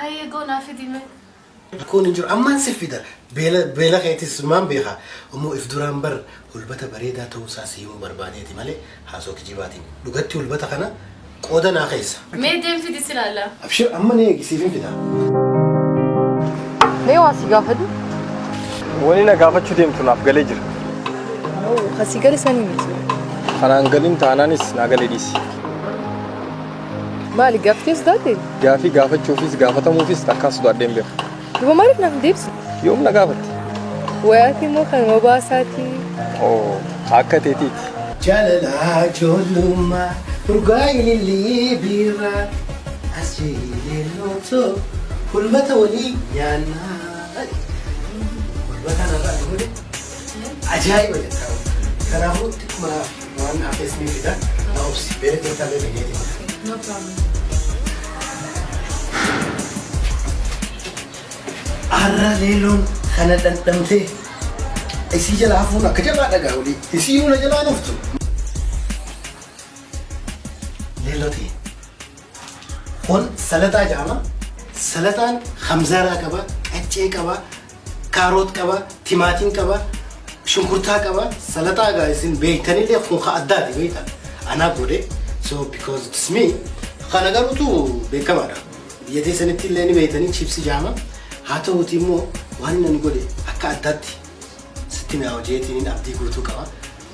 هيا قونا في ديمه كون نجر أمان سفيدة بيلا خيتي سمان بيها أمو إفدوران بر هلبتا بريدا توسا سيمو بربانيتي مالي حاسوك جيباتي لغتي هلبتا خنا قودا ناقيسا ميدين في دي سلالا أبشر أما نيجي سيفين فيدا ليه واسي قافدو؟ ونينا قافت شو ديمتو ناف قليجر خاسي قالي ساني ميتو أنا أنقلين تانانيس ناقلي ديسي مالي قافتيس داتي قافت شوفيس قافتا موفيس تاكاسو دار ديم بيخ يبقى ما عرفنا في ديبس يوم نقافت وياتي موخن وباساتي أوه هكا تيتيت جاللا جولوما رقايل اللي بيرا أسجيل اللوتو هلبتا ولي يانا هلبتا نبقى نقولي عجائب الجتاو كنافو تكما وانا أفسني فيدا لا أبسي بيرك يتابع بنيتي no problem أرى ليلون خنا دمتي إسي جل عفونا كجلا دعولي إسي ولا جلا نفتو ليلوتي هون سلطة جاما سلطان خمزارا كبا أتشي كبا كاروت كبا تيماتين كبا شنكرتا كبا سلطة جايسين بيتاني ليه خون خاداتي بيتا أنا بودي so because it's me خنا قالوا تو بكمارا يدي سنتي لاني بيتاني شيبسي جاما هاتو وتيمو وانا نقولي أكا أداتي ستين أوجيتين أبدي قوتو كوا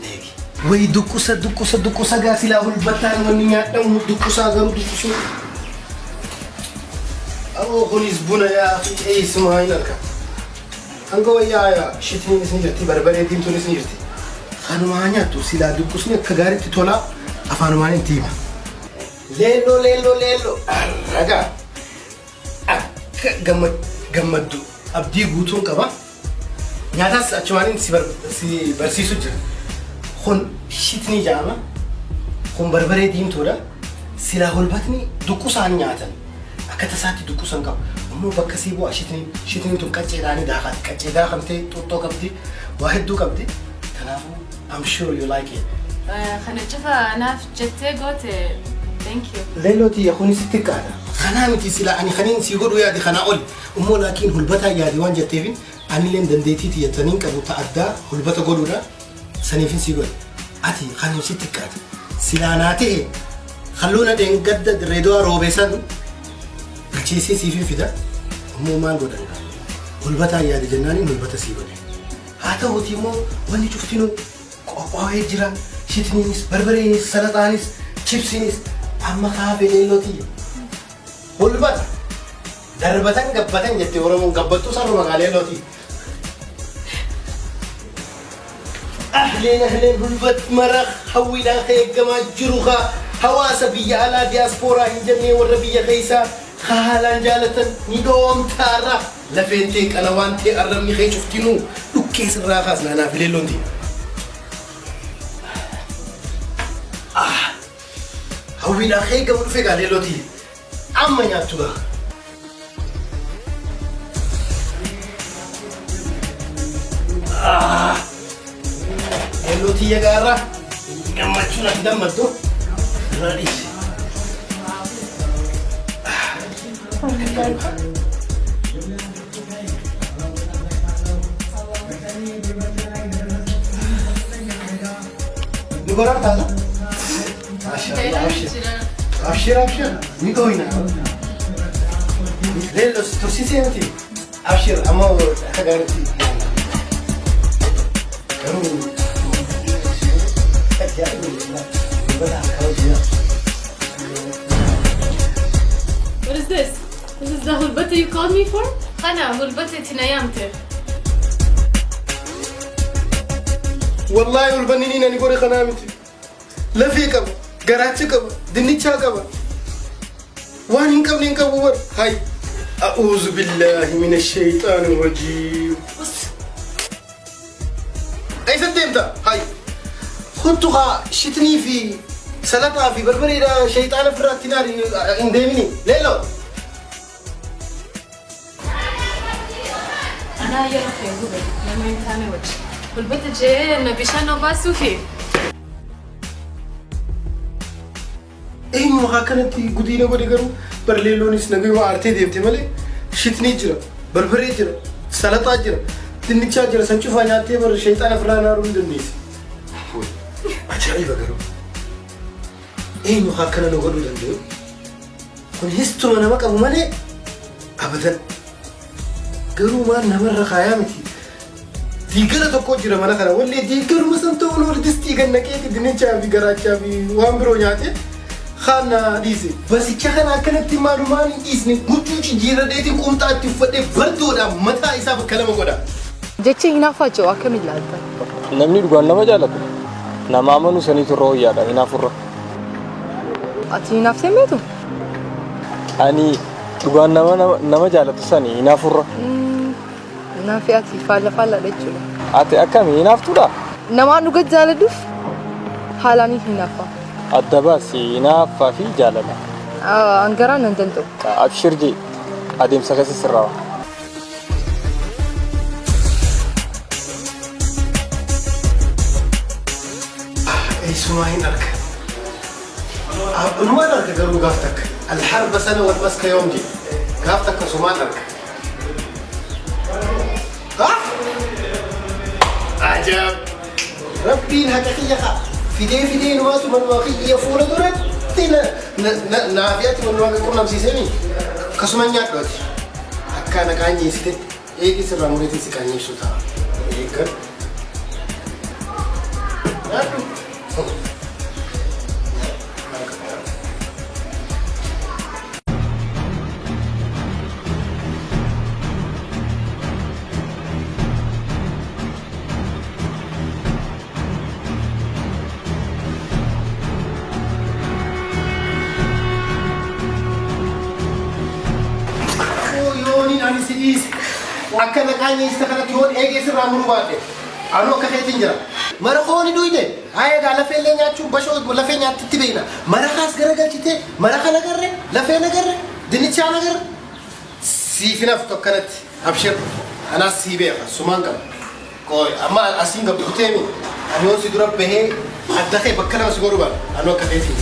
نيجي وي دكوسا قاسي لا البتان ونيا دم دكوسا غرو دكوسو أو خليس بنا يا أخي أي اسمها هناك أنقوا يا شتني نسنجتي بربري دين توني سنجتي خانو مانيا تو سلا دكوسني كغاري تطلع أفانو ماني تيما ليلو رجع gammaddu abdii guutuun qaba nyaataas achumaaniin si barsiisu jira kun shitni jaama kun barbaree diimtuudha silaa holbatni dukkusaan nyaatan akka tasaatti dukkusan qabu ammoo bakka sii bu'a shitniin tun qacceedhaanii daakati qaccee daakamtee xoxxoo qabdi waa hedduu qabdi kanaafuu I'm sure you like it خنا تشوفها أنا في جتة قلت thank you ليلوتي يا خوني ستي كادا خنا متي سلا أني خنين سيقولوا يا دي خنا أقول أمو لكن هلبتا يا ديوان جتيفين أني لين دنديتي تيتنين كابو تعدى هلبتا قولوا دا سنيفين سيقول أتي خنين ستي كادا سلا ناتي خلونا دين قد ريدوا روبيسان بتشيسي سيفين فيدا أمو ما نقول هلبتا يا دي جناني هلبتا سيقول هذا هو تيمو واني شفتينو قوي جرا شتنينيس بربرينيس سلطانيس شيبسينيس أما خافي ليلوتي هلبتا دربتان قبتان جتي ورمون قبتو صاروا مقالي لوتي أهلين هلبت مرخ حويلا خيق ما جروخا حواس بيا على ديسبورا هنجمي وربيا خيسا خالان جالتن ندوم تارا لفينتك أنا وانتي أرمي خي شفتينو لكيس الراخاس نانا في ليلوتي حويلا خيق ما نفق على ليلوتي أما ياتوها ليلوتي يا جارة كم تشونا كده مدو رئيس نقرأ هذا ما شاء الله أبشر نيجوينا ليلو ترسيسي أنتي أبشر أما حاجاتي What is this? This is the hulbata you called me for? خنا hulbata تنايمته والله والبنينين أنا قولي خنامتي لا في كم قراتي كم دنيتشا كم وانين كم لين كم ور هاي أعوذ بالله من الشيطان الرجيم أي سنتيمتا هاي خدتها شتني في سلطة في بربري دا شيطان فراتينار اندمني ليلو أنا يا أخي هو لما ينتهي وجه والبيت جاي نبيشان وباسو فيه eenyu haa kanatti gudiina godhe garuu barleelloonis nagayuma aartee deemte malee shitnii jira barbaree jira salaxaa jira dinnichaa jira san cufaa nyaattee bar shayxaana ofirraa naaruu hin dandeessi. Ajaa'iba garuu eenyu haa kana nu godhuu danda'u kun histuma nama qabu malee abadan garuu maan namarra kaayaa miti. Diigala tokko jira mana kana wallee diigaluma san ta'uun wal distii gannaqeeti dinnichaa fi garaachaa fi waan biroo nyaate khana dhiise. Basicha kana akkanatti maalumaan hin dhiisne guutuuchi jiira dheetiin qumxaa itti uffadhee bardoodhaan mataa isaa bakka lama godha. Jecha hinaaffachuu akkamiin laalta? Namni dhugaan nama jaalatu. Nama amanu saniitu irra hoyyaadha hinaafurra. Ati hinaaftee beektu? Ani dhugaan nama jaalatu sani hinaafurra. Hinaafi ati faalla jechuudha. Ati akkami hinaaftuudha? Namaan dhugaa jaaladhuuf haalaan hinaafa. Adda baasi hinaaffaa fi jaalala. Angaraan nan danda'u. Abshir jee adeemsa keessa sirraa. سماهين أرك أبنوان أرك قالوا قافتك الحرب سنة والمسك يوم جي قافتك سمان أرك عجب ربي الهكاكي يخا في نواتو من واقعي يفول دورت تينا نافياتي من واقعي كنا بسيسيني كسمان ياك دوتي أكا نكاني يسيتت إيكي سر راموريتي سيكاني يشوتا إيكر أكنا كاني استخدمت هون إيجي سر رامور بعده أنا كخيتين جرا مرة خوني دوينه هاي قال لفين ياتشو بشوت ولا فين ياتتبينا مرة خاص كرا قال كده مرة خلا كرة لفين كرة دنيا شانا كرة سيفنا في توكنت أبشر أنا سيبه سمان كم كوي أما أسين قبل كتيمي أنا هون سيدورا به أدخل بكرة مسكورو بال أنا كخيتين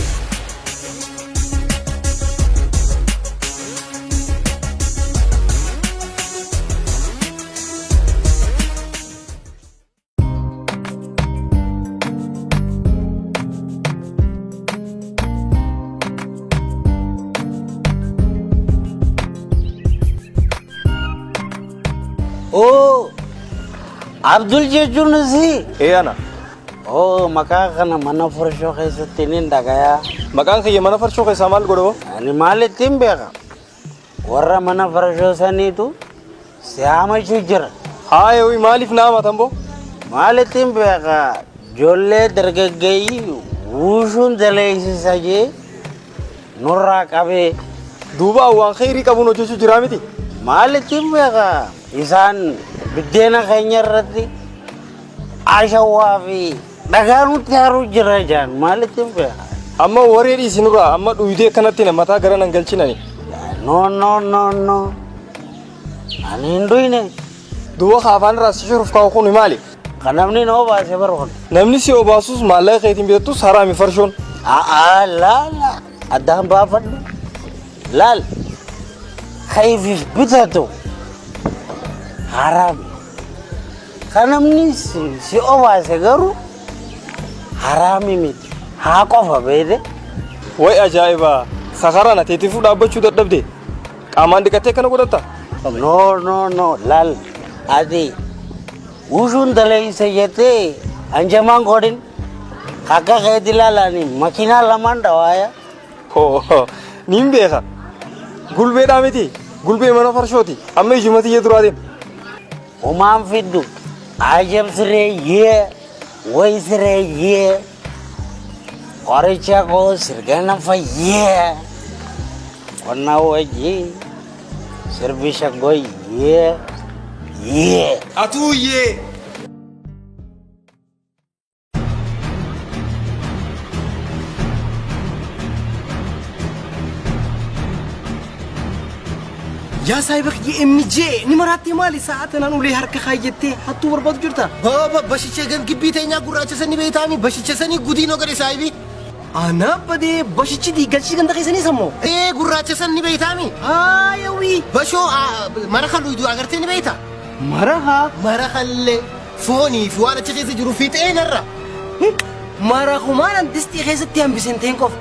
Oh, Abdul Jejunusi. Iya na. Oh, maka kana mana forsho kaisa tinin dagaya. Maka kaya mana forsho kaisa mal godo? Ani male timbeka. Warra mana forsho sani tu siama chujira. Hai, oi malif nama tambo? Male timbeka. Jolle dargaggai wushun dalaisi saje. Nurra kabe. Duba uang khairi kabuno cucu jiramiti. Male timbeka. Isan bidena kayaknya rati Aisha wafi dagaru tiaru jerajan malit tempe amma wari di sinura amma duide kanatina mata gara nanggal cina ni no ani indu ini dua khafan ras shuruf ka khuni mali kanamni no ba se baron namni si obasus malay khaitin bitu sarami farshon la adam ba fadu lal khayf bitato haram kanamni si oba segaru harami mit ha qofa beede way ajaiba sakarana tetifu dabbachu dadabde qaman dikate kana godata no lal adi ushun dalai sayete anjaman godin kaka kaydilalani makina laman dawaya ho nimbe kha gulbe dameti gulbe mana farshoti amma jumati yeduradin Umam fidu, ajab sere ye, woi sere ye, koricha ko sirgana fa ye, kona waji, serbisha go ye, atu ye. يا سايبك يا امي جي نمراتي مالي ساعات انا نولي حركه خايجتي حتو بربط جرتا بابا بشيشه گم گبيتينا گراچه سني بيتامي بشيشه سني گودينو گري سايبي أنا بدي بشتي دي قلشي كندا خيسني سمو إيه قراتش سني بيتامي يا وي بشو مرة خلو يدو أغرتني بيتا مرها مرة خلي فوني في وانا تخيز جروفيت إيه نرى مرة خمانا دستي خيستي هم بسنتين كوف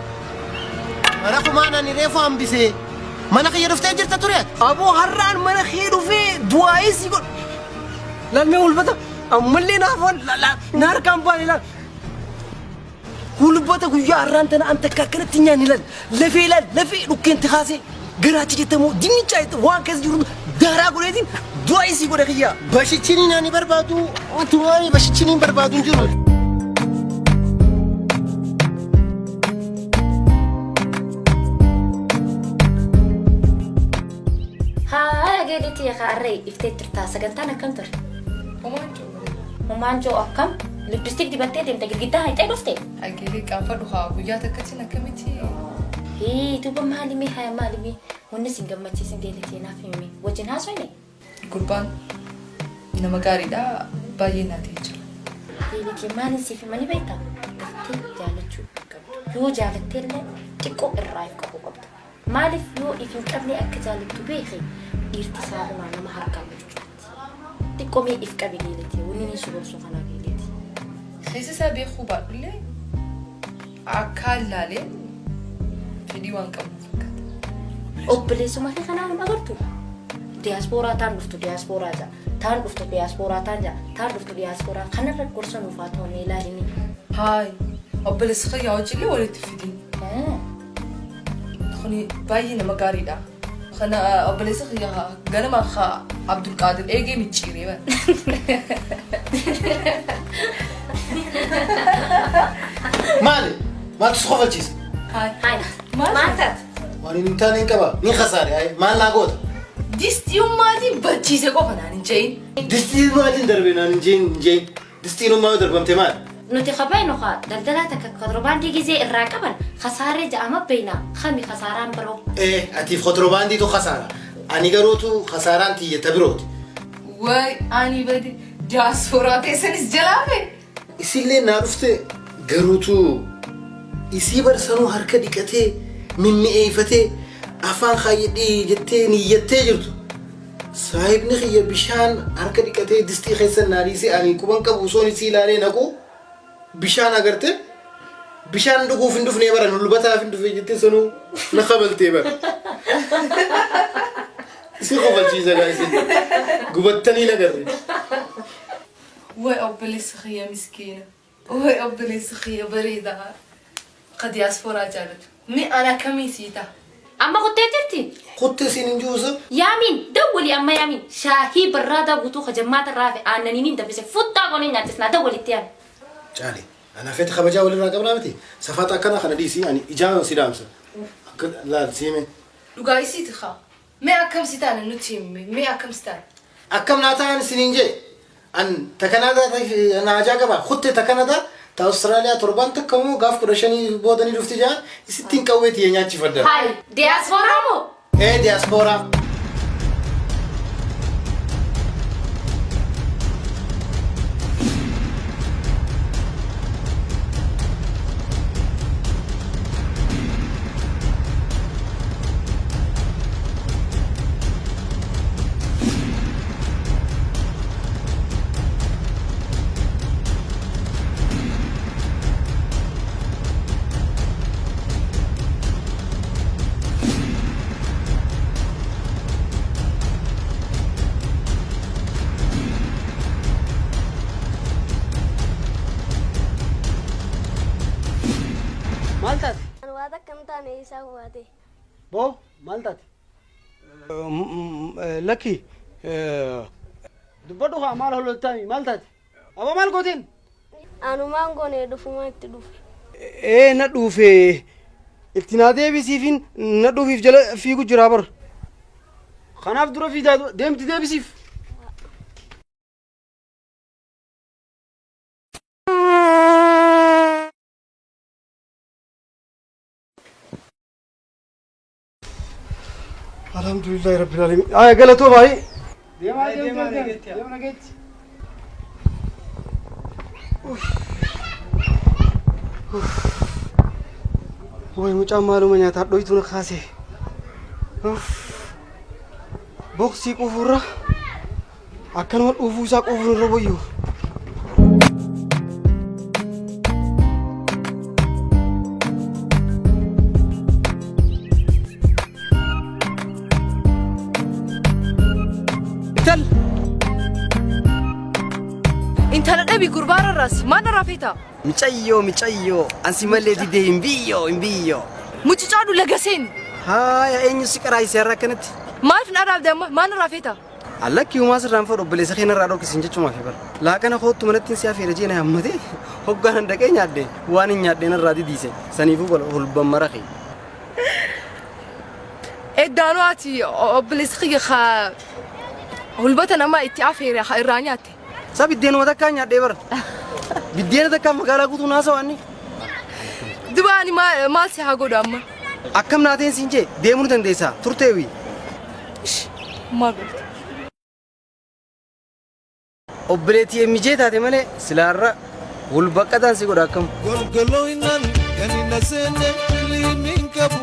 مرة خمانا نريفو هم بسي mana khiyya dhuftee jirta tureet aboo har'aan mana kee dhufee du'aayee si godh lalmee ulbata ammallee naafoon na harkaan baane laal ulbata guyyaa har'aan tana anta akka akkanatti nyaanni laal lafee dhukkeenti kaasee garaachi jettamoo dinnicha waan keessa jiru daaraa godheetiin du'aayee si godha kiyyaa bashichiniin ani barbaadu utumaani bashichiniin barbaadu hin jiru قالت يا خاري افتت ترتاسا قلت انا كم تر ومانجو اكم لبستك دي بنتي انت قدها هاي تعرفتي اجيلك افضلها وياتك كتنا كمتي هي توبا مالمي هاي مالمي والناس نقمتي سنديلتي نافيمي وجنها سويني قربان انما غاري دا باينا تيجر هي لك ما نسي في ماني بيتا قلت جالتشو يو جالتي لي تكو الرايف كبو قبط مالف يو إفين قبلي أكجالك تبيخي ارتساعه معنا محركة مجرد تقومي إفكا بجيلتي ونيني شبه سوخنا جيلتي خيسي سابي خوبا بلي عكال لالي في ديوان كم مفكات أبلي سمحي خناهم أغرتو دياسبورا تان دفتو دياسبورا جا تان دفتو دياسبورا تان جا تان دفتو دياسبورا خنا رد كورسون وفاتوني لاريني هاي أبلي سخيا وجلي ولا تفيدين خني باينا مقاري دا خنا أبلي سخيا قال ما خا عبد القادر إيجي متشيري بقى مالي ما تسخف الجيس هاي ما أنت واني نتانين كبا مين خساري هاي ما لا قوت ديست يوم ما دي بتشيسة قفنا نجين دستي ما تندربنا نجين دستي ما يدربم تمام نتي خباينو خا دلدلاتك كدروبان دي جزي الراكبن خسارة جامع بينا خمي خساران برو إيه أتيف خطربان دي تو خسارة أني قروتو خساران تي يتبروت واي أني بدي دياسبورا تيسنس جلابي إسي اللي نعرفت قروتو إسي برسانو حركة ديكتي من مئيفتي أفان خايدي جتي نيتي جرتو صاحب نخي بشان حركة ديكتي دستي خيسن ناريسي أني كوبان كبوسوني سيلاني نكو بشان أقرته بشان دقو فندو فني برا نلبتها فندو في جتة سنو نخبل تيبر إسي خبل شيء زعايز قبضتني لقري واي أبلي سخية مسكينة واي أبلي سخية بريدة قد ياسفورا جالت مي أنا كميسيتا أما قطيترتي خدت سنين جوزة يامين دولي أما يامين شاهي برادا قطوخ جماعة الرافع أنا نينين دبسي فتا قولين ناتسنا دولي تيان جالي أنا فيت خبجة ولا راقب رامتي سفات أكنا خنا ديسي يعني إجابة سيدامسة لا سيمة لقاي سيتخا مي أكم سيتان نتيم مي أكم ستان أكم ناتان سنين جي أن تكندا أنا أجاكبا خدت تكندا تا أستراليا تربان تكمو قاف كرشاني بودني رفتي جان ستين كويتي يناتي فدر هاي دياسبورا مو إيه دياسبورا مالتات أنا وهذا كم تاني يسوي هذه بو مالتات لكي دبدوها مال هلو التاني مالتات أبا مال قوتين أنا ما أقول يدفع ما يتدفع إيه ندو في افتنادي بيسيفين ندو في جل في كل جرابر خناف درو في ديم تدي بيسيف الحمد لله رب العالمين غلطوا باي ديما جيت Way mucaan maaluma nyaataa dhoytu na kaase. Boksii quufurra akkanuma dhuufuu isaa quufuun irra wayyu. انت الابي قربان الراس ما نرى فيتا ميچايو انسي مليتي دي امبيو متجادو لغسين هاي اني سكراي سيرا كنت ما في نرى دم ما نرى فيتا علىك يوم ما سران فور بليس خينا رادو كسنجچو ما فيبر لا كان خوت منتين سيافي رجينا همتي هوغان دكاي نيادي واني نيادينا رادي ديسه سنيفو بل هلبمرخي ادانواتي بليس خي خا هلبتنا ما اتعافي خيرانياتي سب الدين وذاك نيادي بر بالدين ذاك مغالا كوتو ناسو اني دباني ما سي هاغودا اما اكم ناتين سينجي ديمون دنديسا تورتيوي ما قلت اوبريتي ميجيتا دي مالي سلارا ولبقدان سي غداكم golgoloinan kaninasene liminkabu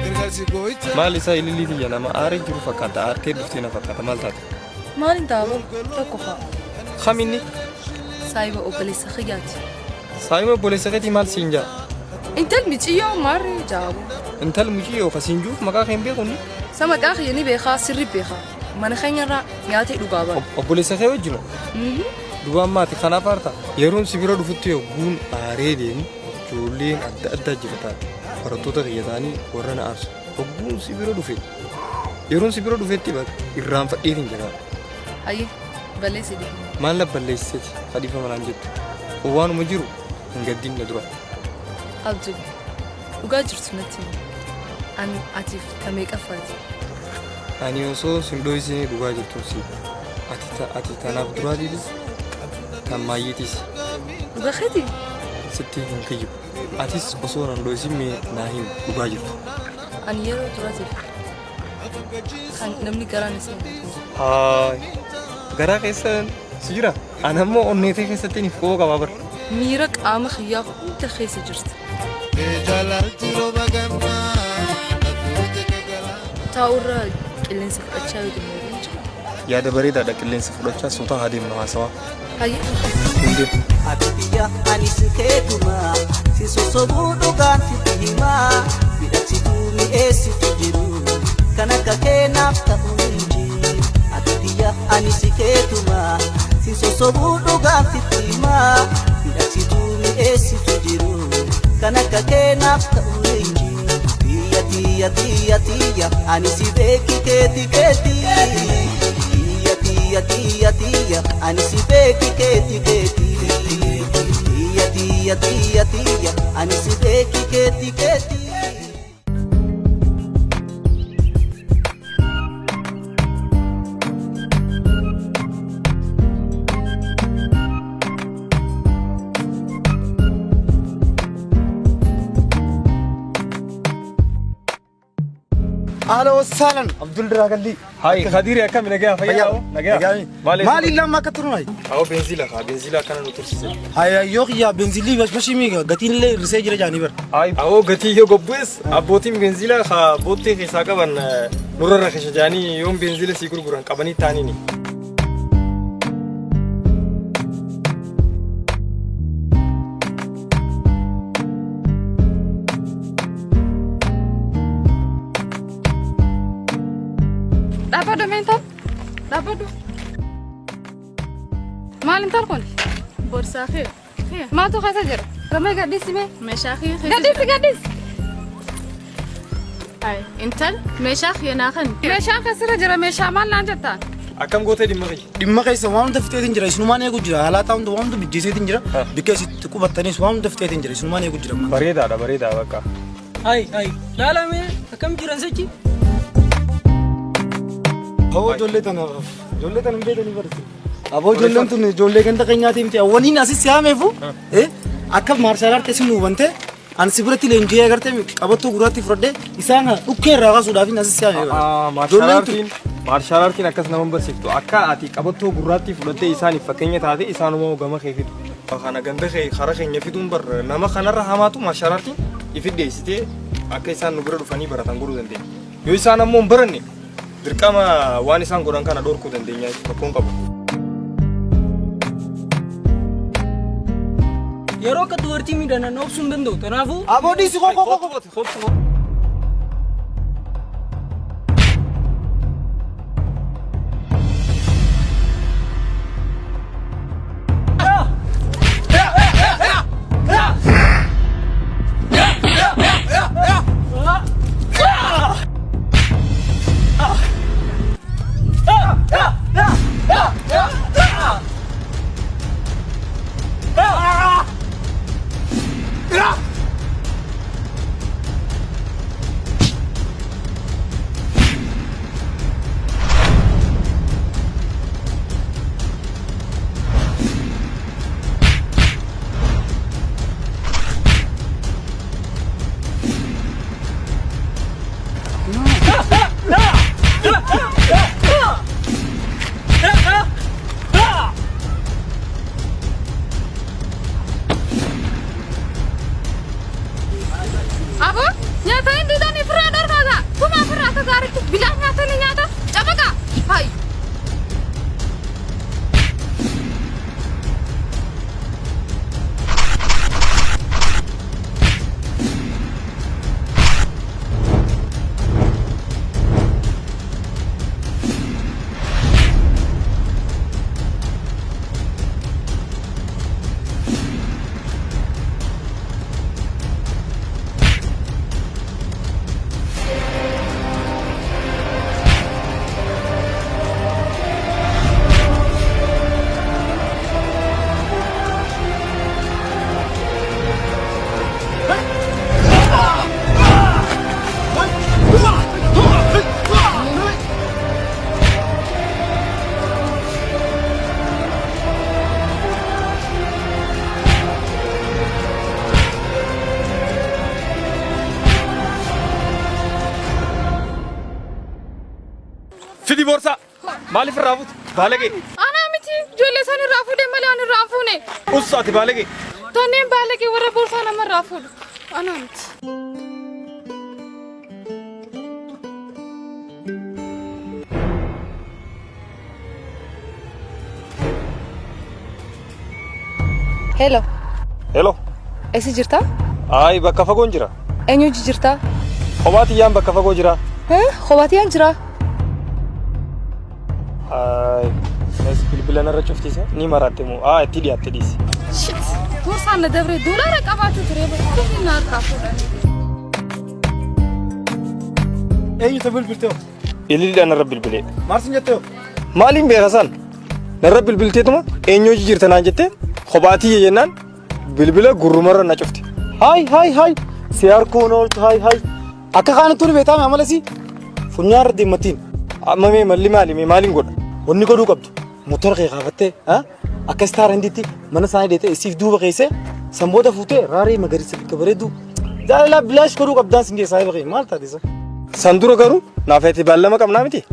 ergasi goita Maal isa ililiti jala ma aare jiru fakkaata aartee dhufteena fakkaata maal taate? ما انت تكفى Khamini سايبه وبليس خياتي saayima boleessaqeetii maal siin jaa? انت المتيو ماري جاوب Intal muciyyoo ka siin juuf maqaa kee hin beekuni? سما داخل يني بيخا سري بيخا ما نخينا را نياتي دوغابا Obboleessa kee wajjinu? Dhugaan maati kanaaf aarta? Yeroon si bira dhufutti yogguun aaree deemu ijoolleen adda addaa jira taate barattoota kiyya ta'anii warra na aarsu. Yogguun si bira dhufe yeroon si bira dhufetti irraanfadheetiin jira. اي بليسي دي Maal na balleessiti kadhiifa manaan jettu. Waanuma jiru hin gaddiin na dura. ابجد وقاجر سنتي ان اتيف كميك افاتي Ani osoo sin dho'isinii dhugaa jirtu si ati tanaaf duraa diidis kan maayyiitis وقاخدي sitti hin kiyyibu. Atis osoo nan dho'isin mee naa hin dhugaa jirtu. ان يرو تراتي كان نمني قران سين Haay garaa keessan si jira. Ani ammoo onneetee keessatti ni foo qabaa bar. ميرك ام خياف انت خيس جرت jalalti roba gamma تاورا قلن سفرچاو دمو Yaada bareedaadha qilleensa fudhachaa suutaa haa deemnu haasawaa. هاي Hundee Atiya ani siketuma sisosobu dogan fitihima bidatitu mi esitu jiru kanaka kenafta unji Atiya ani siketuma sisosobu dogan fitihima bidatitu mi esitu jiru kanaka kenafta unji Tiya ani sibeki keti Tiya ani sibeki keti Tiya ani sibeki keti اهلا وسهلا عبد الراغلي Haay Khadiri akkami nagaa fayyaa nagaa. مالي لما كتروناي Awwa beenzila kana nu tursiise. هيا يوغيا بنزلي باش ماشي ميغا قاتين لي رساجر جاني بر Awwa gatii yoo gobbees abbootiin beenzila haa boottee keessaa qaban nurra rakisha jaanii yoon beenzila sii gurguran qabanii taanini. Dapat mental? Dapat do. Mal entar kon. بورصة خير ما تو خسجر. رمي قديس مي. مشاخي خير قديس. هاي انتل مشاخ يناخن مشا خسر جرا مشا مال نانجتا. Akkam gootee dhimma kee? dhimma keessa waan dafteetiin jira isumaan eegu jira haalaataa hunda waan bijjeeseetiin jira bikkeessitti qubattanis waan dafteetiin jira isumaan eegu jira Bareedaadha bakka. Hai, laalame akkam jiran sechi? hoo ijoollee tana hin beekanii barate aboo ijoolleen tun ijoollee ganda keenyaatii miti awwaniin asis siyaameefu akka maarshaal aartii isin hubante ani si biratti leenjii agartee qabattoo gurraatti fudhadhee isaan dhukkee irraa kaasuudhaaf asis siyaamee Maarshaal aartiin akkas nama barsiiftu akka ati qabattoo gurraatti fudhattee isaaniif fakkeenya taate isaanuma gama kee fidu. Kana ganda kee karaa keenya fiduun bar nama kanarra hamaatu maasharartiin ifiddeessitee akka isaan nu bira dhufanii baratan godhuu dandeenya. Yoo isaan ammoo hin baranne dirqama waan isaan godhan kana dhorkuu dandeenya bakkoon qabu. Yeroo akka dubartii miidhanan obsuu hin danda'u. Kanaafuu Aboodiisi koo. Fidi borsa. Maaliif raafut? Baalage. Ana miti ijoollee isaanii raafuudhe malee ani raafuune. Ussaati baalage. Tonneen baalage warra borsaa nama raafuudhu. Ana miti. Hello. Hello. Esi jirta? Ay bakka fagoon jira. Eenyu jirta? Kophaatiyyaan bakka fagoo jira. Kophaatiyyaan jira. Ay bilbila narra cuftiisa ni maratte moo itti dhiyaatte dhiisi. Borsaan na dabre doolaara qabaatu ture bakki na harkaa Eenyu bilbilte? Ililidhaan narra bilbilee. Maarsin jettee? Maaliin beekasan? Narra bilbilteetuma eenyu jirta naan jettee kophaatii jennaan bilbila gurrumarra na cufti. Hai. Si harkoon ooltu hai. Akka kaanatti ol beekame amalasi funyaarra deematiin. Amma mee malli maaliin godha? Wanni godhuu qabdu motora kee kaafattee akka istaara hindiitti mana isaanii deetee isiif duuba keessee sanboota fuutee raaree magariisa bikka bareedduu jaalala bilaash godhuu qabdaan sin keessaa bahee maal taate isa? San dura garuu naaf ati baallama qabnaa miti?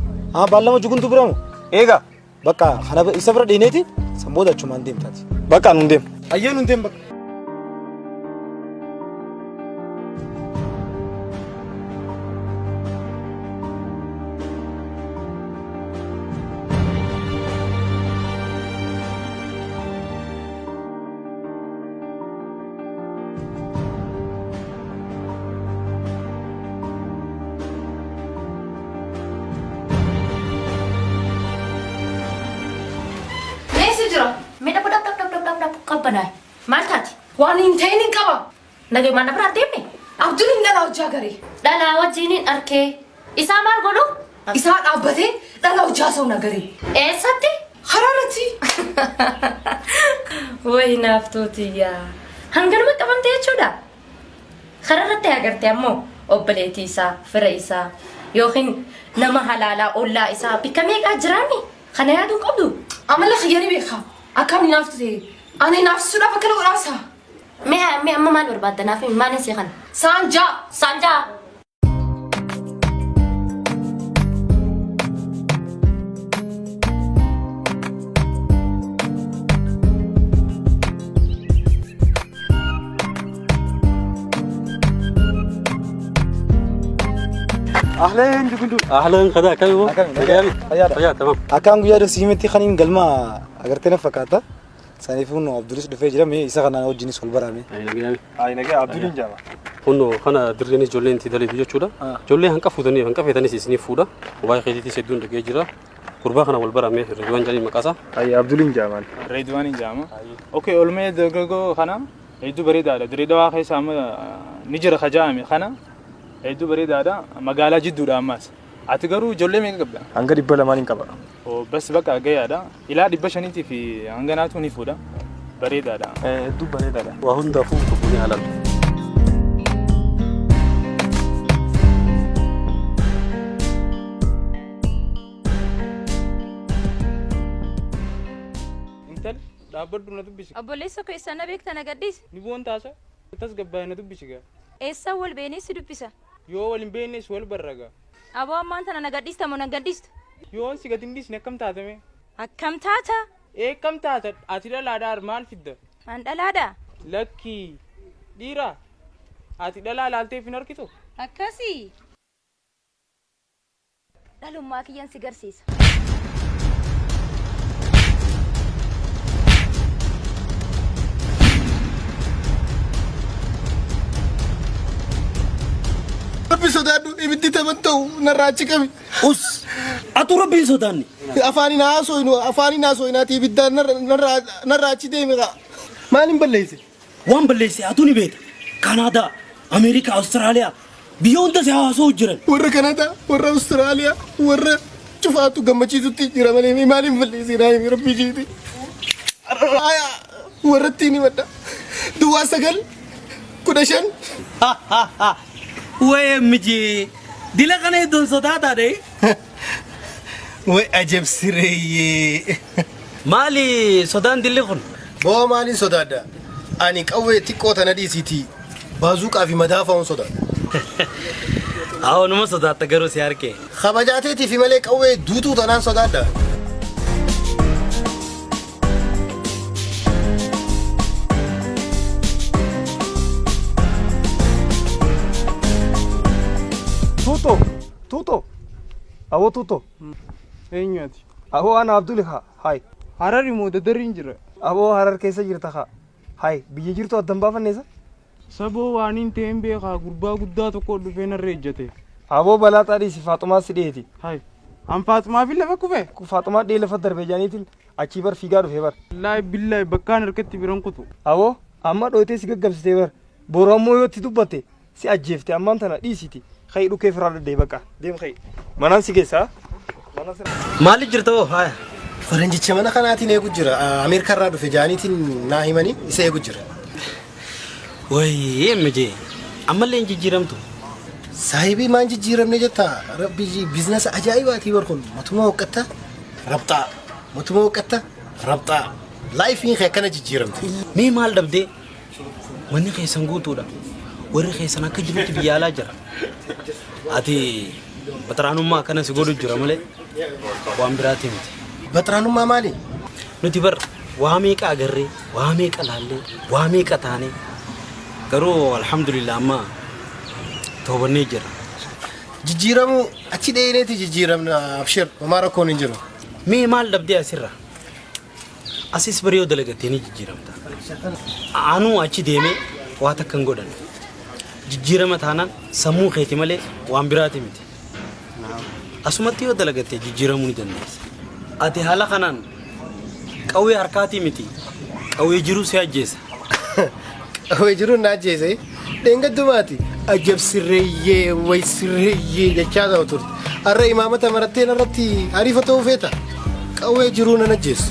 Baallama juguntu biramu. Eegaa bakka kana isa bira dhiineeti sanboota achumaan deemtaati. Bakka nuun deemu. Ayyee nuun deemu bakka. Maltaati. Waan hin ta'in hin qaba. Nagee mana biraa deemne? Abduun hin dhalaa hojjaa garii. Dhalaa wajjin arkee. Isaa maal godhu? Isaa dhaabbatee dhalaa hojjaa sa'u nagarii. Eessatti? Haraarratti. Wayi naaftotiyyaa. Hanganuma qabamte jechuudha. Haraarratti agartee ammoo obboleettii isaa, fira isaa yookiin nama halaalaa ollaa isaa bikka meeqaa jiraanni? Kana yaaduu qabdu? Amala khiyyanii beekaa. Akkam naaftu ani naafsuudhaaf akkana godhaasa. Mee amma maal barbaadda naaf maal hin seeqan? Saanjaa. أهلا جوكندو اهلا كذا كيفو أكمل يا تمام أكان ويا رسيمتي خنين قلما أقرتنا فكاتا سانيفون عبد الرشيد فيجرا مي يسخنا وجيني سول برامي أي نجا عبد الرشيد جاما كنو خنا دريني جولين تدلي بيجو شودا جولين هنكا فودني هنكا فيتاني سيسني فودا وباي خيتي سيدون دقي جرا قربا خنا والبرامي رضوان جاني مكاسا أي عبد الرشيد جاما رضوان جاما أوكي أولمي دقيقو خنا يدو بريد هذا دريد واقع سام نجر خجامي خنا يدو بريد هذا مقالة جدو راماس أتقرو جولين مين قبل أنقر يبلا مانين كبر بس بقى جاي هذا إلى دبشة نتي في عنقناتو نفودا بريد هذا دو بريد هذا وهن دافو تبوني على انت دابر ندبش أبو ليس كويس أنا بيك تناقديس نبون تاسا تسقى ندبش جا إيش أول بيني سيدبسا يو أول بيني سوال برا أبو ما أنت ناقديس تمو ناقديس يو أنسي قديميس نكم تاتمي أكم تاتا إيه كم تاتا أتلا لا دار مال فيدا عند لادا لكي ديرا أتلا لا لالتي في نركتو أكاسي لالو ما كيان سيجارسيس ربي صدادو إبتدي تمنتو نراتش كمي أس أتو ربي صداني أفاني ناسو ناتي بدا نراتش ديمي ما نبليسي وان بليسي أتوني بيت كندا أمريكا أستراليا بيون تسي هاسو جرن ورا كندا ورا أستراليا ورا شوفاتو قمتشي تيجي رمالي ما نبليسي نايمي ربي جيتي آيا ورا تيني ودا دوا سجل كودشن ويمجي ديلا كان يدون صداتا دي وأجب سري مالي صدان ديلي خن بو مالي صدادا أني كوي تيكو تنادي سيتي بازوكا في مدافع صداد أو نما صداتا غرو سياركي خبجاتي في ملك كوي دوتو تنان صدادا توتو أو توتو إنياتي أهو أنا عبد الله هاي هراري مو درين جرا أهو هرر كيسة جرتها هاي بيجيرتو أدم فنيسا سبو وانين تيمبي خا غربا غدا تكو دفين الرجته أهو بلا تاري فاطمة سيديتي هاي أم فاطمة في لفكو به فاطمة دي لفتر بيجانيتي أكيبر فيجار فيبر لا بالله بكان ركتي بيرنكتو أهو أما دوتي سيجا قبستيبر بورامو يوتي تبتي سي أجيفتي أما أنتنا دي سيتي خيرو كيف راد دي بكا ديم خير منان سيجيسا مالي جرتو هاي فرنجي mana kanaatiin eegu jira Ameerikaa irraa dhufe jaaniitiin naa himanii isa eegu jira ويمجي أمالين جيرمتو saahibii maan jijjiiramne jetta rabbi biizinasa ajaa'ibaati barkun matuma hoqqatta rabxaa laayifiin kee kana jijjiiramte مي مال دبدي وني خيسان قوتودا وري خيسان أكا جبت بيالا جرا أتي بطرانو ما كان سيقولو جرا مالي وان براتي متي baxraanummaa maali nuti bar waa meeqa agarree waa meeqa laallee waa meeqa taane garuu alhamdulillah amma toobannee jira jijjiiramu achi dheeyineeti jijjiiramna abshir homaa rakkoon hin jiru mee maal dhabdee asirra asis bariyoo dalagatee ni jijjiiramta anuu achi deemee waa takka hin godhan jijjiirama taanaan sammuu keeti malee waan biraati miti asumatti yoo dalagatee jijjiiramuu ni dandeessa ati haala kanaan qawwee harkaatii miti qawwee jiruu si ajjeesa qawwee jiruu na ajjeese dheengaddumaati ajab sirreeyyee way sirreeyyee jechaa ta'u turte har'a imaamata maratteen irratti hariifa ta'uu feeta qawwee jiruu nan ajjeesu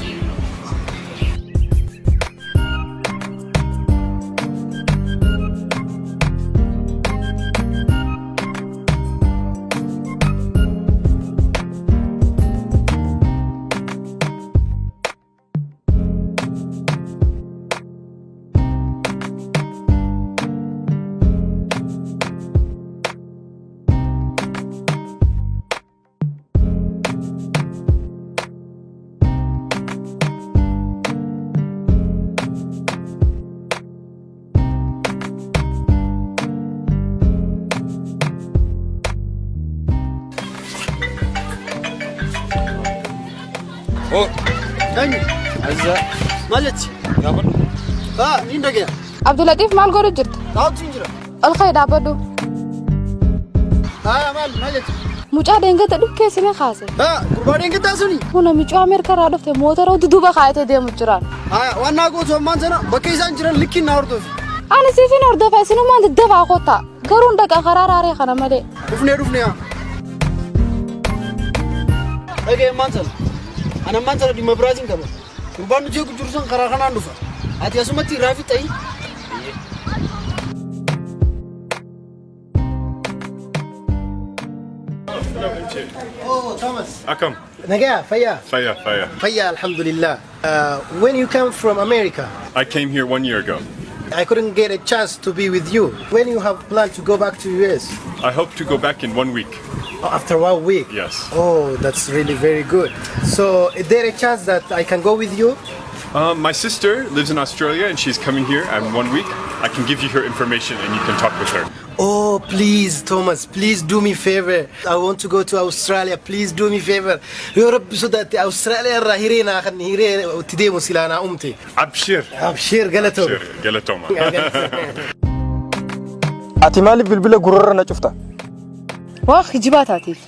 Oh, danyu. Azza. Malet. Gafan. Ah, ninda gaya. Abdulatif maal godhu jirta? Taa'utu hin jira. Ol ka'ee dhaabbadhu. Malet. Mucaa deengata dhukkeessine kaase. Gurbaa deengataa suni. Kuna mucaa Ameerikaa irraa dhufte motora duduuba kaayatee deemu jiraan. Waan naa gootu ammaan sana bakka isaan jiran likkiin naa hordofi. Ani siifin hordofa isinumaan daddafaa kottaa. Garuu dhaqa karaa raaree kana malee. Dhufnee yaa. Dhagee ammaan sana. Ani ammaan sana dhimma biraatiin qaba. Gurbaan nuti eegu jiru san karaa kanaan dhufa. Ati asumatti irraa fixayi. Oh, Thomas. Akam. Nagaya, Faya. Faya. Faya, alhamdulillah. When you come from America? I came here 1 year ago. I couldn't get a chance to be with you. When you have planned to go back to US? I hope to go back in 1 week. Oh, after 1 week? Yes. Oh, that's really very good. So, is there a chance that I can go with you? My sister lives in Australia and she's coming here in 1 week. I can give you her information and you can talk with her. Oh, please, Thomas, please do me a favor. I want to go to Australia. Please do me a favor. Ya Rabbi, so that Australia rahirena kan hire tide musilana umti. Abshir. Abshir, Galatomaa. Galatomaa. Ati maaliif bilbila gurrarra na cufta? Waa kijibaataatiif.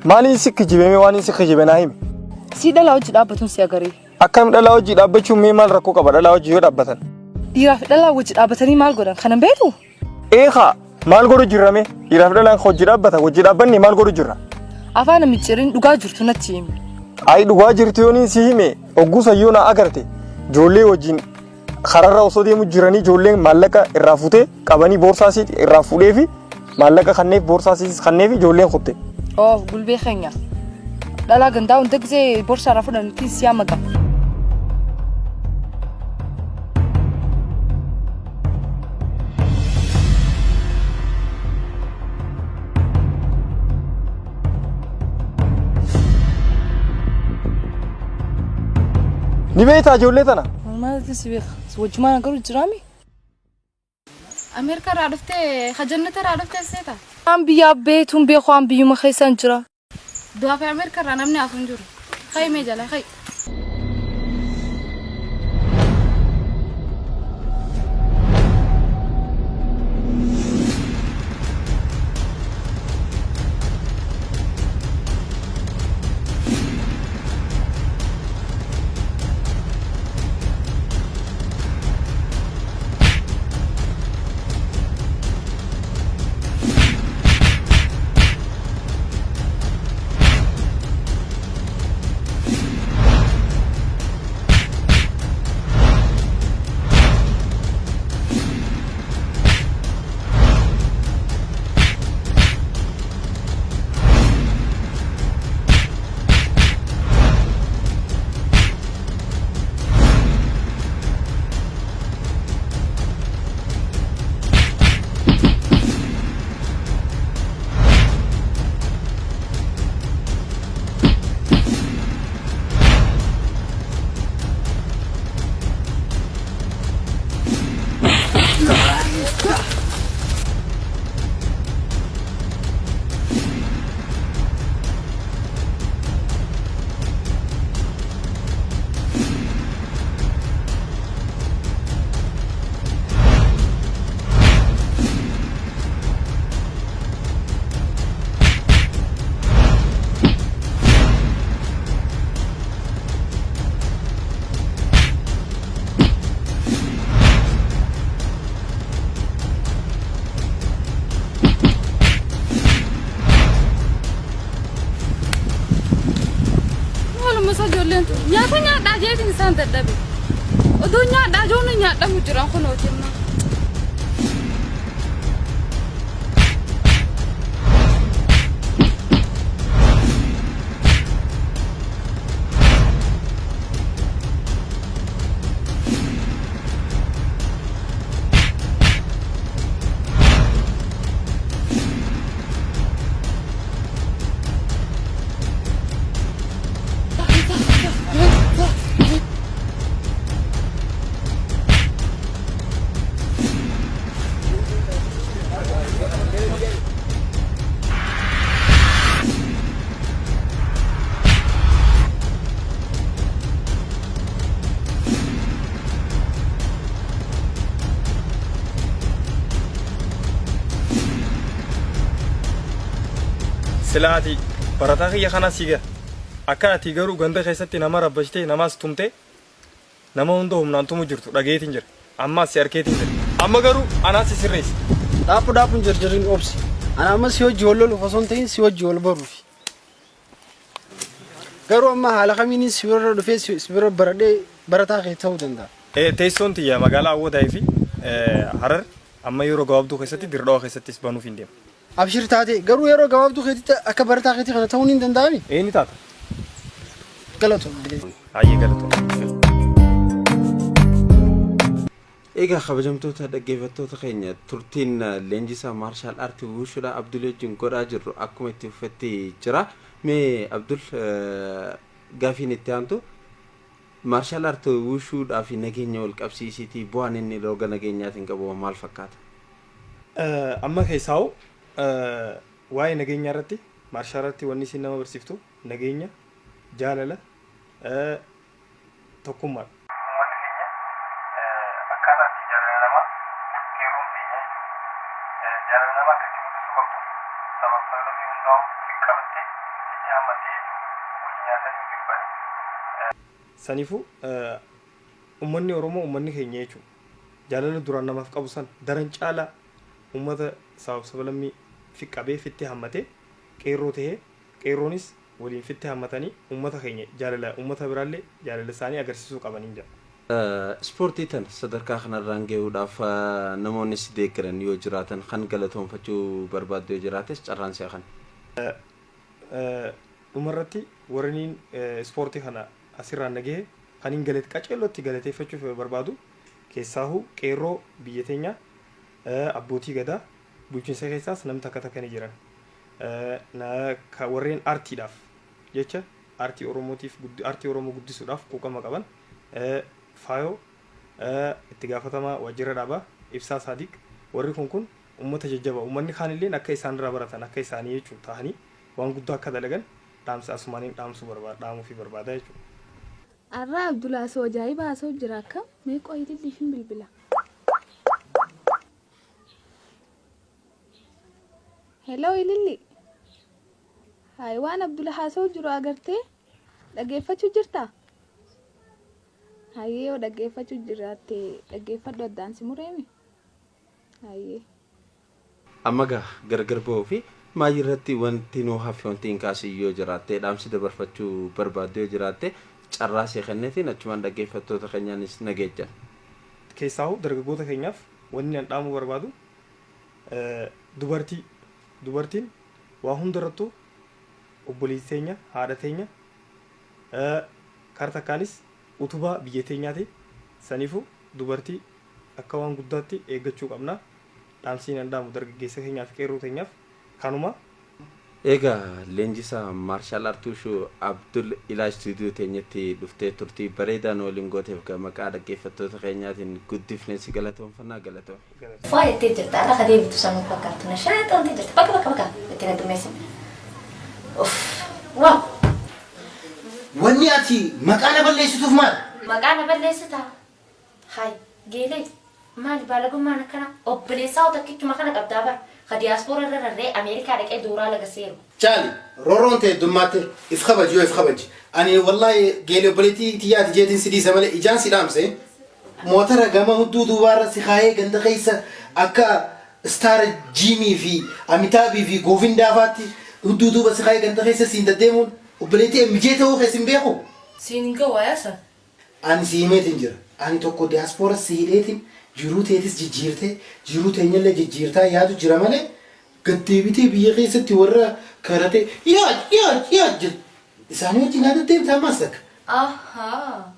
Maaliin si kijibame waan si kijibe naa himi? Si dhalaa hojii dhaabbatuun si agarii. Akkam dhalaa hojii dhaabbachuun mee maal rakkoo qaba dhalaa hojii yoo dhaabbatan? Dhiiraaf dhalaa hojii dhaabbatanii maal godhan kanan beektu? Eegaa maal godhu jirrame? Dhiiraaf dhalaan hojii dhaabbata hojii dhaabbanni maal godhu jirra? Afaan micciiriin dhugaa jirtu natti himi. Ay dhugaa jirtu yooniin si hime oggusa yoo na agarte ijoollee wajjin kararra osoo deemu jiranii ijoolleen maallaqa irraa futee qabanii boorsaasii irraa fuudhee fi maallaqa kanneef boorsaasii kanneef ijoolleen kutte. Oh, gulbee keenya. Dhalaa gandaa hunda gisee boorsaa irraa fudhanitti siyaa maqa. Ni beektaa ijoollee tana? Maaltu si beeka? Wajjumaan garuu jiraami? Ameerikaa irraa dhuftee hajannata irraa dhuftee seeta? Waan biyyaa beetuun beeku waan biyyuma keessaan jira. Du'aa fi Ameerikaa irraa namni hafu hin jiru. Kayi mee jala kayi. Nyaata nyaadhaa jeetiin isaan dadhabe. Oduu nyaadhaa joonu nyaadhamu jiran kun hojjenna. silaati barataa kiyya kana siga akka ati garuu ganda keessatti nama rabbashitee namas tumte nama hunda humnaan tumu jirtu dhageetiin jira amma si arkeetiin jira amma garuu anaas sirreessi dhaapuun jarjariin obsi ana amma si hojii wal lolu fasoon ta'in si hojii wal baruufi garuu amma haala kamiin si bira dhufee si bira baradhee barataa kee ta'uu danda'a. Teessoon tiyya magaalaa Awwadaa fi Harar amma yeroo gabaabduu keessatti Dirdawa keessattis banuuf hin deemu. Abshir taate garuu yeroo gabaabduu keessatti akka barataa keetii kana ta'uun hin danda'ami. Ni taata. Galatooma. Hayyee galatooma. Egaa kabajamtoota dhaggeeffattoota keenya turtiin leenjisaa maarshaal aartii wuushuudha Abdul wajjin godhaa jirru akkuma itti uffattee jira. Mee Abdul gaafiin itti aantu maarshaal aartii wuushuudhaa fi nageenya wal qabsiisiitii bu'aan inni roga nageenyaatiin qabu maal fakkaata? Amma keessaa'u waa'ee nageenyaa irratti maarshaal aartii wanni isin nama barsiiftu nageenya jaalala tokkummaa. Sanifu ummanni Oromoo ummanni keenya jechuudha. Jaalala duraan namaaf qabu san daran caalaa ummata sablammii fiqqabee fitti hammatee qeerroo ta'ee qeerroonis waliin fitti hammatanii ummata keenya jaalala ummata biraallee jaalala isaanii agarsiisuu qabanii jira. Ispoortii tan sadarkaa kanarraan gahuudhaaf namoonni si deeggaran yoo jiraatan kan galatoomfachuu barbaaddu yoo jiraates carraan si'a kan. Dhumarratti warreen ispoortii kana asirraan nagahee kan hin galate qaceellotti galateeffachuuf barbaadu keessaahu qeerroo biyya teenya abbootii gadaa bulchiinsa keessaas namni takka takka ni jiran warreen aartiidhaaf jecha aartii Oromootiif aartii Oromoo guddisuudhaaf quuqama qaban faayoo itti gaafatamaa waajjira dhaabaa ibsaa saadiq warri kun ummata jajjaba ummanni kaanillee akka isaanirraa baratan akka isaanii jechuudha ta'anii waan guddaa akka dalagan dhaamsa asumaaniin dhaamuu fi barbaada jechuudha. Arraa Abdulaa soo ajaa'iba haasoo jira akka mee qoyililli fi bilbila. Hello Ililli. Hayi waan Abdulaa haasoo jiru agartee dhaggeeffachuu jirtaa? Hayyee yoo dhaggeeffachuu jiraatte dhaggeeffadhu addaan si mureemi. Hayyee. Amma gargar ba'uu fi maayii irratti wanti nuu hafe wanti hin kaasii yoo jiraatte dhaamsi dabarfachuu barbaaddu yoo jiraatte carraa see kenneetiin achumaan dhaggeeffattoota keenyaanis nageejjan. Keessaahu dargaggoota keenyaaf wanni an dhaamuu barbaadu dubartiin waa hundarrattuu obboleettii teenya haadha teenya kartakkaanis utubaa biyya teenyaati saniifuu dubartii akka waan guddaatti eeggachuu qabna dhaamsiin an dhaamu dargaggeessa keenyaaf qeerroo teenyaaf kanuma. Egaa leenjisaa maarshaal aartii Abdul ilaa istuudiyoo teenyatti dhuftee turtii bareedaan waliin gooteef maqaa dhaggeeffattoota keenyaatiin guddifnee si galatoomfannaa galatoom. Faayettee jirta ala kadee bitu sanuu fakkaatu na shaayitoon jirta bakka itti na dumeessin. Waaw. Wanni ati maqaa na balleessituuf maal? Maqaa na balleessita. Hayi geelee maali baalagummaan akkana obboleessaa takkichuma kana qabdaa bara. Diyspor irra Ameerikaa dhaqee duuraa lagaseeru. Chaali roroon ta'e dummaate if kabaji. Ani wallahi geelee obboleettii tiyyaati jeetiin si dhiisa malee ijaan si dhaamse motora gama hudduu duubaarra si kaayee ganda keessa akka star Jimmy fi Amitaabii fi Govindafaatti hudduu duuba si kaayee ganda keessa siin deddeemuun obboleettii mijee ta'uu keessin beeku. Siin hin gawaayasa. Ani si himeetiin jira. Ani tokko diyaaspora si hidheetiin jiruu teetis jijjiirtee jiruu teenyallee jijjiirtaa yaadu jira malee gaddeebitee biyya keessatti warra karatee yaa isaanii wajjin yaada deemtaa ammas takka. Ahaa.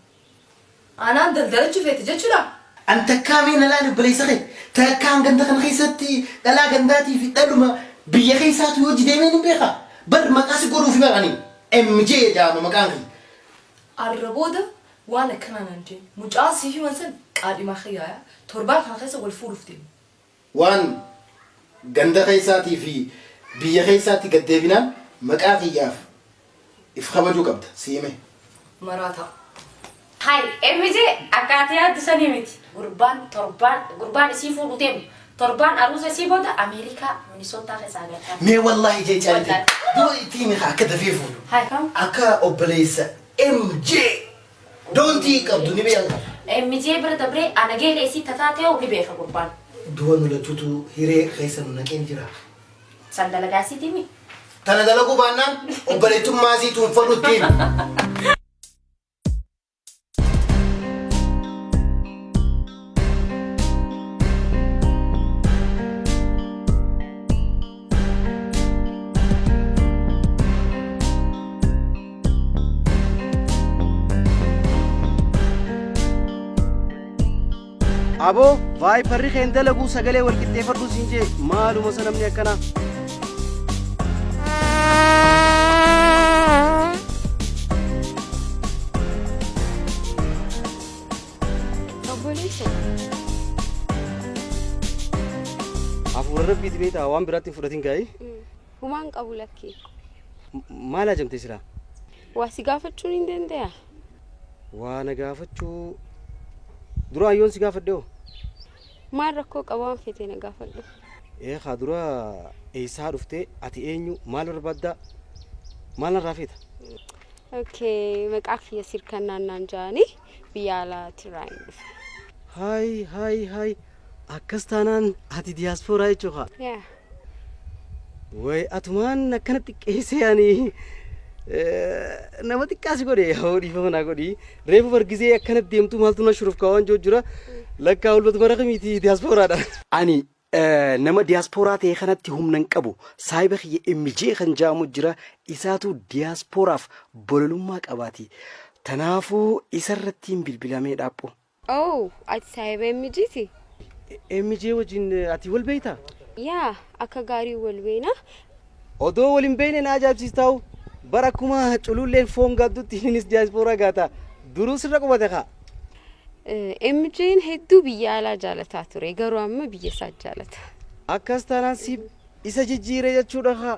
Anaan daldalachuuf feete jechuudha. An takkaamee nalaan obboleessa kee takkaan ganda kana keessatti dhalaa gandaatii fi dhaluma biyya keessaatu yoo jideemee ni beeka. Bar maqaa si godhuuf maqanii MJ jedhama maqaan kee. Arra booda waan akkanaa nan jeen mucaa siifi wansan qaadhimaa khiyyaaya torbaan kana keessa wal fuudhuuf deemu. Waan ganda keessaatii fi biyya keessaatti gaddeebinaan maqaa kiyyaaf if kabajuu qabda siime. Maraata. Hayi MJ akkaataa yaaddu sanii miti gurbaan isii fuudhu deemu torban arusa siboda Amerika Minnesota resagata مي والله جاي جالتي دوي تيمي كده في فولو هاي كم أكا أوبليس إم جي دونتي كابدوني بيان مجي برد بري أنا جاي ليسي تتاتي ونبيخ قربان دوانو لتوتو هيري خيسن نكين جرا سندلا قاسي تيمي تانا دلقو بانان أوبليتو مازي تنفلو تيم أبو فاي فريق عندنا سجلة والكتير فردو سينجي مالو مثلا من يكنا أفور ربي تبيت أوام براتين فراتين كاي Humaan qabu lakkee. maal ajamte sira Waa si gaafachuun hin danda'a. waa na gaafachuu dura ayyoon si gaafadheo Maal rakkoo qabaan fete na gaafadhu. haa dura eessaa dhuftee ati eenyu maal barbaadda maal narraa feeta Okay, maqaa kiyya sirkannaan naan jaani biyya alaatti raan dhufe. hay akkas taanaan ati diyaaspooraa jechuudha Yeah. way atumaan akkanatti qeessee ani nama xiqqaasi godhe hoo dhiifama naa godhi reefu bargisee akkanatti deemtu maaltu na shuruuf kaawwan jira lakkaa ulbatu mara miti diyaaspooraadha ani nama diyaaspooraa ta'e kanatti humna hin qabu saayiba kiyya imijee kan jaamu jira isaatu diyaaspooraaf bololummaa qabaati tanaafuu isarrattiin bilbilamee dhaapho Oh, ati saayiba emijiiti? Emijee wajjin ati wal beeytaa? Yaa, akka gaarii wal beena. Odoo wal hin beekne na ajaa'ibsiistaa'u bara akkuma cululleen foon gaaddutti innis diyaaspooraa gaata duruu sirra qubate kaa. Emijeen hedduu biyya alaa jaalataa ture garuu amma biyya isaa jaalata. Akkas taanaan si isa jijjiire jechuudha kaa.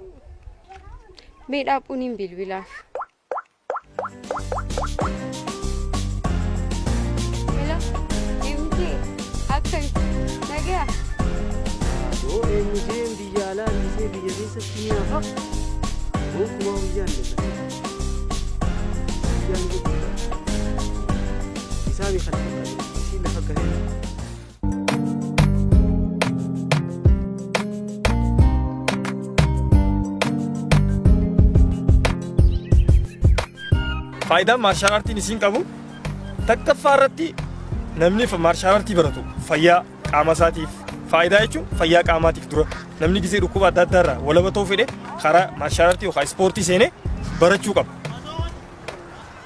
Mee dhaaphuun hin bilbilaaf. Hello, Emijee, akkam nagaa? Adoo Emijeen biyya alaa dhiisee biyya keessatti ni hafa. Gonkumaa guyyaan daldala. Guyyaan daldala. Isaa beekan fakkaate isiin lafa gahee. Faayidaan maarshaal aartiin isiin qabu takkaffaa irratti namni maarshaal aartii baratu fayyaa qaama isaatiif faayidaa jechuun fayyaa qaamaatiif dura namni gisee dhukkuba adda addaa irraa walaba ta'uu fedhe karaa maarshaal aartii yookaan ispoortii seenee barachuu qaba.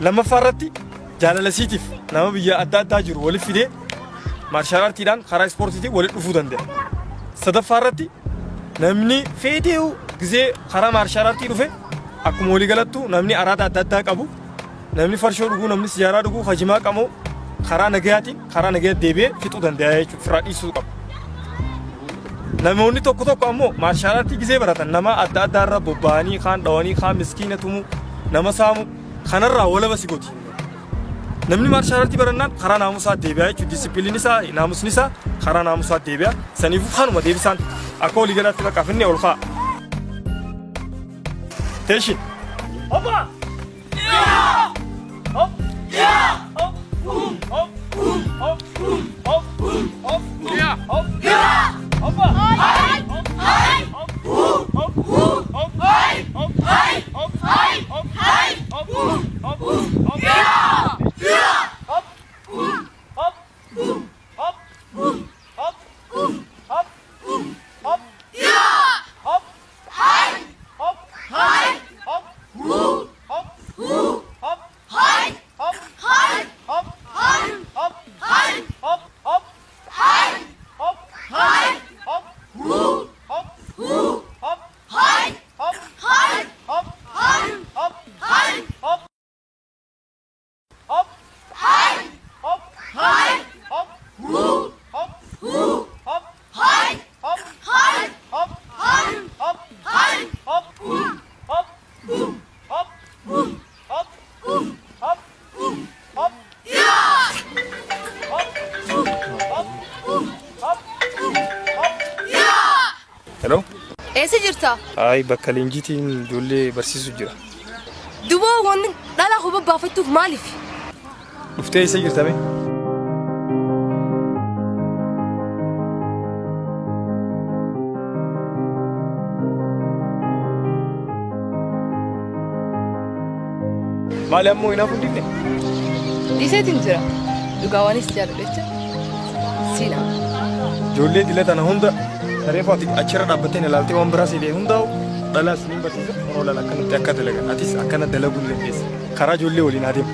Lammaffaa irratti jaalalasiitiif nama biyya adda addaa jiru waliif fidee maarshaal aartiidhaan karaa ispoortiitiin walitti dhufuu danda'a. Sadaffaa irratti namni fedhee gisee karaa maarshaal aartii dhufe akkuma walii galattu namni araada adda addaa qabu namni farshoo dhuguu namni sijaaraa dhuguu hajimaa qamoo karaa nagayaatiin karaa nagayaa deebi'ee fixuu danda'a jechuudha firaa dhiisuu qaba. Namoonni tokko tokko ammoo maarshaal aartii gisee baratan nama adda addaa irra bobba'anii kaan dhawanii kaan miskiina tumuu nama saamu kanarraa walaba si gooti. Namni maarshaal aartii barannaan karaa naamusaa deebi'a jechuudha disipiliin isaa naamusni isaa karaa naamusaa deebi'a saniifuu kanuma deebisaan akka walii galaatti bakka finne ol ka'a. Teeshin. Opa! Yeah! Up! Yeah! Up! Up! Up! Up! Up! Yeah! Up! Yeah! Opa! Hai! Hai! Up! Up! Up! Hai! Up! Hai! Up! Hai! Up! Hai! Up! Up! Up! Yeah! Yeah! Up! Up! Up! Up! Up! Up! Yeah! Up! Hai! Up! Hai! Up! Up! Up! Hai! Up! Hai! Up! Hai! Up! Hai! Up! Up! Hai! Up! Hai! Up! Up! Up! Hai! Up! Hai! Up! Hai! Up! Hai! Up! Eessa jirta? Ay bakka leenjiitiin ijoollee barsiisu jira. Duboo wanni dhalaa huba baafattuuf maaliif? Dhuftee eessa jirtame? Maali ammoo hinaaf hundifne? Dhiiseetiin jira. Dhugaawanis jaaladha. Siina. Ijoollee dila tana hunda reefu ati achirra dhaabbattee na ilaaltee waan biraa siidee hundaa'u dhalaas ni barsiisa. Oolan akkanatti akka dalagan atis akkana dalaguu ni dandeessa. Karaa ijoollee waliin adeemu.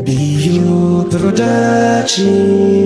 Bio Production.